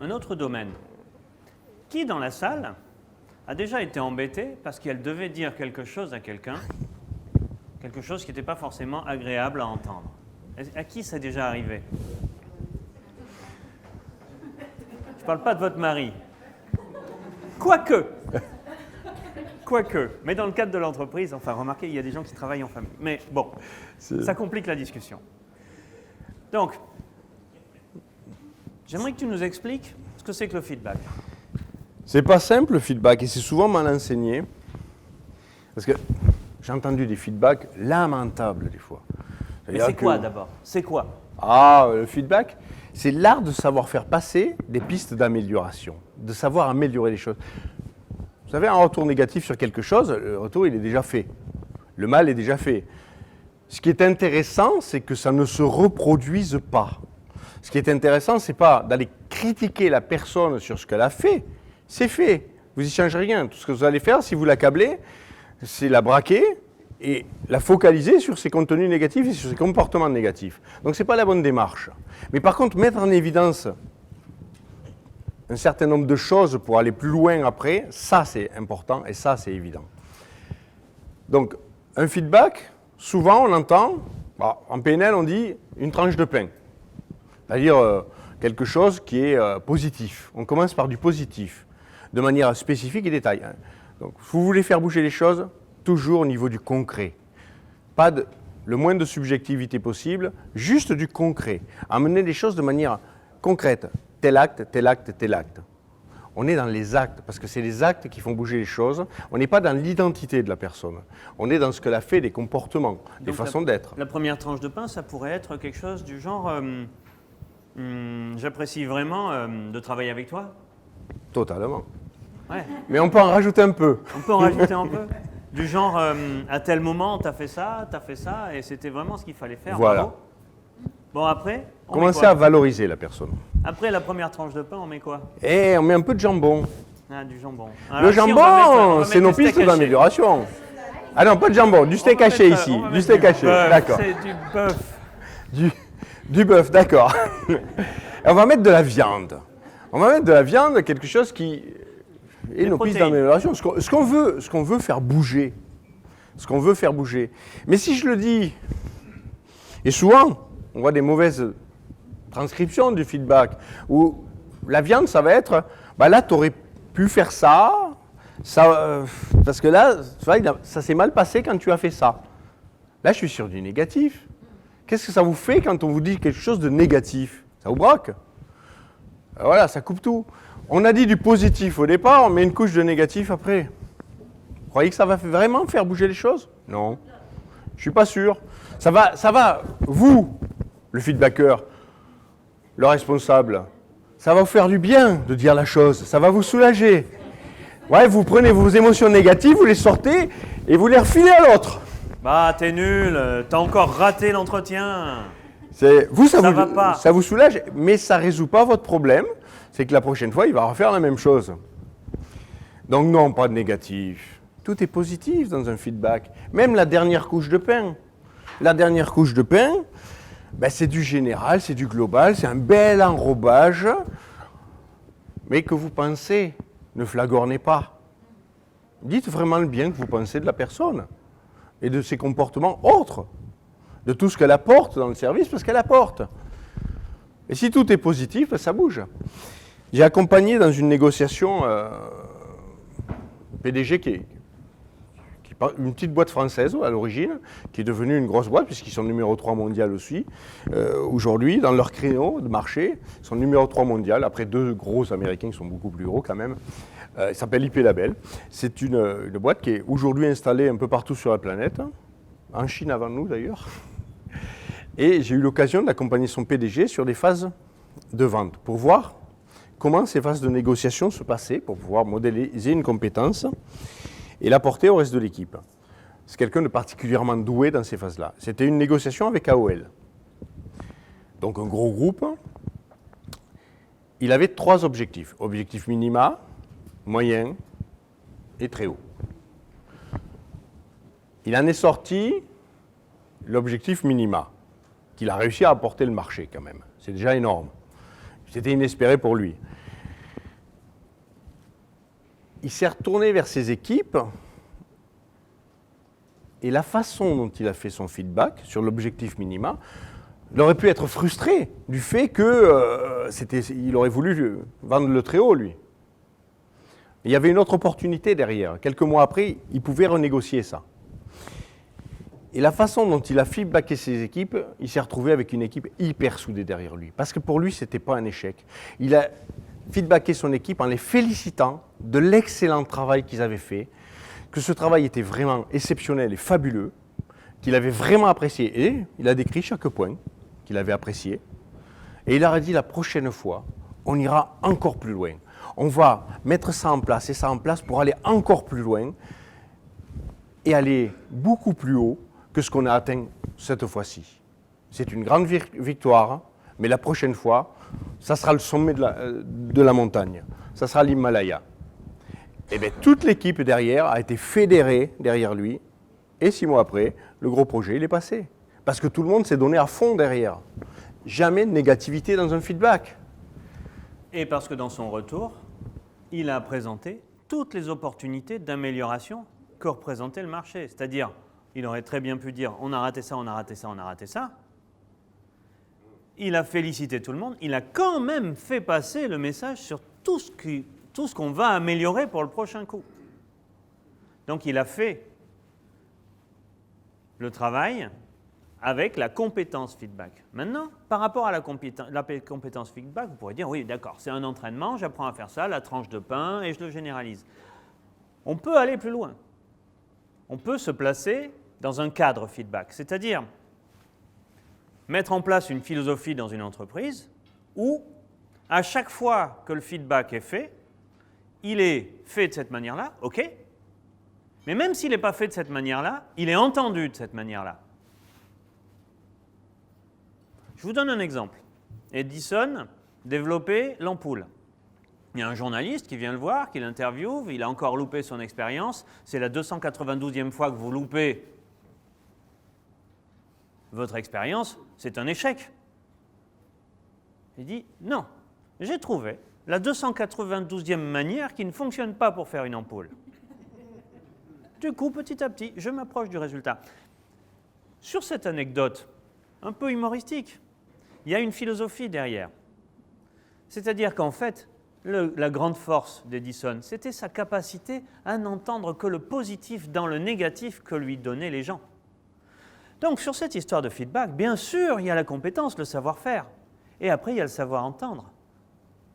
un autre domaine. Qui dans la salle a déjà été embêté parce qu'elle devait dire quelque chose à quelqu'un, quelque chose qui n'était pas forcément agréable à entendre? À qui ça est déjà arrivé? Je ne parle pas de votre mari. Quoique. Mais dans le cadre de l'entreprise, enfin, remarquez, il y a des gens qui travaillent en famille. Mais bon, ça complique la discussion. Donc, j'aimerais que tu nous expliques ce que c'est que le feedback. C'est pas simple le feedback et c'est souvent mal enseigné. Parce que j'ai entendu des feedbacks lamentables des fois. Mais c'est quoi d'abord? C'est quoi? Le feedback, c'est l'art de savoir faire passer des pistes d'amélioration, de savoir améliorer les choses. Vous savez, un retour négatif sur quelque chose, le retour il est déjà fait. Le mal est déjà fait. Ce qui est intéressant, c'est que ça ne se reproduise pas. Ce qui est intéressant, c'est pas d'aller critiquer la personne sur ce qu'elle a fait. C'est fait. Vous n'y changez rien. Tout ce que vous allez faire, si vous l'accablez, c'est la braquer et la focaliser sur ses contenus négatifs et sur ses comportements négatifs. Donc, ce n'est pas la bonne démarche. Mais par contre, mettre en évidence un certain nombre de choses pour aller plus loin après, ça, c'est important et ça, c'est évident. Donc, un feedback, souvent, on entend, en PNL, on dit une tranche de pain. C'est-à-dire quelque chose qui est positif. On commence par du positif, de manière spécifique et détaillée. Donc, vous voulez faire bouger les choses, toujours au niveau du concret. Pas le moins de subjectivité possible, juste du concret. Amener les choses de manière concrète. Tel acte, tel acte, tel acte. On est dans les actes, parce que c'est les actes qui font bouger les choses. On n'est pas dans l'identité de la personne. On est dans ce qu'elle a fait, des comportements, des façons d'être. La première tranche de pain, ça pourrait être quelque chose du genre j'apprécie vraiment de travailler avec toi. Totalement. Ouais. Mais on peut en rajouter un peu. On peut en rajouter un peu. Du genre, à tel moment, t'as fait ça, et c'était vraiment ce qu'il fallait faire. Voilà. Bravo. Bon, après, commencez à valoriser la personne. Après la première tranche de pain, on met quoi? On met un peu de jambon. Ah, du jambon. Alors, le jambon, c'est nos pistes d'amélioration. Ah non, pas de jambon, du steak haché ici. Du steak haché, d'accord. C'est du bœuf. Du bœuf, d'accord. On va mettre de la viande. On va mettre de la viande, quelque chose qui est nos pistes d'amélioration. Ce qu'on veut faire bouger. Ce qu'on veut faire bouger. Mais si je le dis, et souvent, on voit des mauvaises transcriptions du feedback, où la viande, ça va être, là, tu aurais pu faire ça, parce que là, ça s'est mal passé quand tu as fait ça. Là, je suis sur du négatif. Qu'est-ce que ça vous fait quand on vous dit quelque chose de négatif? Ça vous braque. Voilà, ça coupe tout. On a dit du positif au départ, on met une couche de négatif après. Vous croyez que ça va vraiment faire bouger les choses? Non. Je ne suis pas sûr. Ça va, vous, le feedbacker, le responsable, ça va vous faire du bien de dire la chose, ça va vous soulager. Ouais, vous prenez vos émotions négatives, vous les sortez et vous les refilez à l'autre. T'es nul, t'as encore raté l'entretien. Ça vous soulage, mais ça ne résout pas votre problème. C'est que la prochaine fois, il va refaire la même chose. Donc non, pas de négatif. Tout est positif dans un feedback. Même la dernière couche de pain. La dernière couche de pain, c'est du général, c'est du global, c'est un bel enrobage. Mais que vous pensez, ne flagornez pas. Dites vraiment le bien que vous pensez de la personne et de ses comportements autres, de tout ce qu'elle apporte dans le service, parce qu'elle apporte. Et si tout est positif, ça bouge. J'ai accompagné dans une négociation PDG qui est une petite boîte française à l'origine, qui est devenue une grosse boîte, puisqu'ils sont numéro 3 mondial aussi. Aujourd'hui, dans leur créneau de marché, ils sont numéro 3 mondial, après deux gros américains qui sont beaucoup plus gros quand même. Il s'appelle IP Label. C'est une boîte qui est aujourd'hui installée un peu partout sur la planète, en Chine avant nous d'ailleurs. Et j'ai eu l'occasion d'accompagner son PDG sur des phases de vente, pour voir comment ces phases de négociation se passaient, pour pouvoir modéliser une compétence et l'apporter au reste de l'équipe. C'est quelqu'un de particulièrement doué dans ces phases-là. C'était une négociation avec AOL. Donc un gros groupe. Il avait 3 objectifs. Objectif minima, moyen et très haut. Il en est sorti l'objectif minima, qu'il a réussi à apporter le marché quand même. C'est déjà énorme. C'était inespéré pour lui. il s'est retourné vers ses équipes et la façon dont il a fait son feedback sur l'objectif minima, il aurait pu être frustré du fait qu'il aurait voulu vendre le très haut, lui. Il y avait une autre opportunité derrière. Quelques mois après, il pouvait renégocier ça. Et la façon dont il a feedbacké ses équipes, il s'est retrouvé avec une équipe hyper soudée derrière lui. Parce que pour lui, ce n'était pas un échec. Il a feedbacké son équipe en les félicitant de l'excellent travail qu'ils avaient fait, que ce travail était vraiment exceptionnel et fabuleux, qu'il avait vraiment apprécié. Et il a décrit chaque point qu'il avait apprécié. Et il leur a dit la prochaine fois, on ira encore plus loin. On va mettre ça en place et ça en place pour aller encore plus loin et aller beaucoup plus haut que ce qu'on a atteint cette fois-ci. C'est une grande victoire, mais la prochaine fois, ça sera le sommet de la montagne. Ça sera l'Himalaya. Et bien, toute l'équipe derrière a été fédérée derrière lui. Et 6 mois après, le gros projet, il est passé. Parce que tout le monde s'est donné à fond derrière. Jamais de négativité dans un feedback. Et parce que dans son retour, il a présenté toutes les opportunités d'amélioration que représentait le marché. C'est-à-dire, il aurait très bien pu dire « on a raté ça, on a raté ça, on a raté ça ». Il a félicité tout le monde. Il a quand même fait passer le message sur tout ce qu'on va améliorer pour le prochain coup. Donc, il a fait le travail avec la compétence feedback. Maintenant, par rapport à la compétence feedback, vous pourrez dire, oui, d'accord, c'est un entraînement, j'apprends à faire ça, la tranche de pain, et je le généralise. On peut aller plus loin. On peut se placer dans un cadre feedback, c'est-à-dire mettre en place une philosophie dans une entreprise où, à chaque fois que le feedback est fait, il est fait de cette manière-là, ok, mais même s'il n'est pas fait de cette manière-là, il est entendu de cette manière-là. Je vous donne un exemple. Edison développait l'ampoule. Il y a un journaliste qui vient le voir, qui l'interviewe, il a encore loupé son expérience. C'est la 292e fois que vous loupez votre expérience, c'est un échec. Il dit, non, j'ai trouvé la 292e manière qui ne fonctionne pas pour faire une ampoule. Du coup, petit à petit, je m'approche du résultat. Sur cette anecdote, un peu humoristique, il y a une philosophie derrière. C'est-à-dire qu'en fait, la grande force d'Edison, c'était sa capacité à n'entendre que le positif dans le négatif que lui donnaient les gens. Donc, sur cette histoire de feedback, bien sûr, il y a la compétence, le savoir-faire. Et après, il y a le savoir-entendre.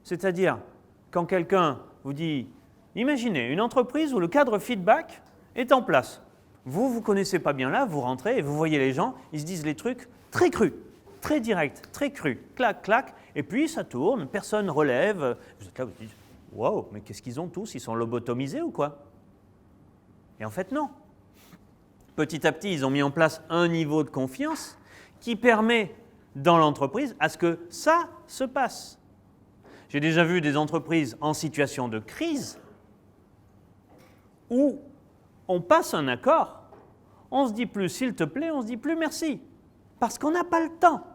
C'est-à-dire, quand quelqu'un vous dit, imaginez une entreprise où le cadre feedback est en place. Vous ne connaissez pas bien là, vous rentrez et vous voyez les gens, ils se disent les trucs très crus, très directs, très crus, clac, clac, et puis ça tourne, personne relève. Vous êtes là, vous vous dites, wow, mais qu'est-ce qu'ils ont tous? Ils sont lobotomisés ou quoi? Et en fait, non. Petit à petit, ils ont mis en place un niveau de confiance qui permet dans l'entreprise à ce que ça se passe. J'ai déjà vu des entreprises en situation de crise où on passe un accord, on se dit plus s'il te plaît, on se dit plus merci, parce qu'on n'a pas le temps.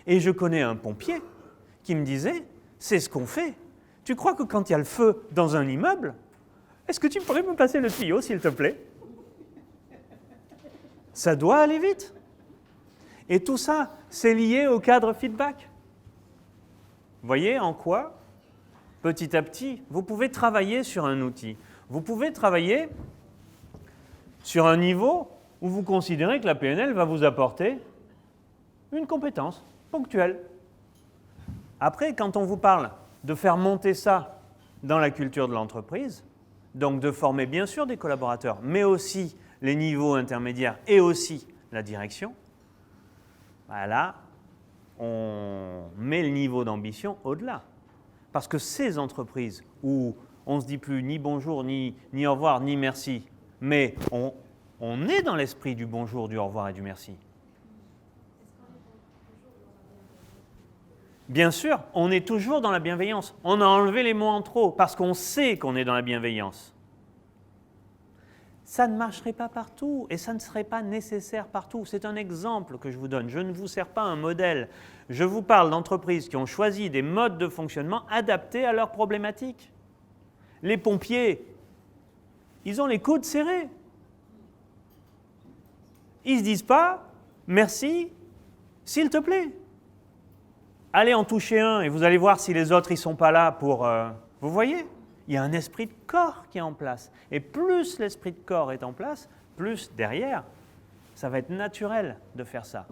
Et je connais un pompier qui me disait, c'est ce qu'on fait. Tu crois que quand il y a le feu dans un immeuble, est-ce que tu pourrais me passer le tuyau s'il te plaît? Ça doit aller vite. Et tout ça, c'est lié au cadre feedback. Voyez en quoi, petit à petit, vous pouvez travailler sur un outil. Vous pouvez travailler sur un niveau où vous considérez que la PNL va vous apporter une compétence ponctuelle. Après, quand on vous parle de faire monter ça dans la culture de l'entreprise, donc de former bien sûr des collaborateurs, mais aussi les niveaux intermédiaires et aussi la direction, là, on met le niveau d'ambition au-delà. Parce que ces entreprises où on ne se dit plus ni bonjour, ni au revoir, ni merci, mais on est dans l'esprit du bonjour, du au revoir et du merci. Bien sûr, on est toujours dans la bienveillance. On a enlevé les mots en trop parce qu'on sait qu'on est dans la bienveillance. Ça ne marcherait pas partout et ça ne serait pas nécessaire partout. C'est un exemple que je vous donne. Je ne vous sers pas un modèle. Je vous parle d'entreprises qui ont choisi des modes de fonctionnement adaptés à leurs problématiques. Les pompiers, ils ont les coudes serrés. Ils ne se disent pas « merci, s'il te plaît ». Allez en toucher un et vous allez voir si les autres ne sont pas là pour... Vous voyez, il y a un esprit de corps qui est en place. Et plus l'esprit de corps est en place, plus derrière, ça va être naturel de faire ça.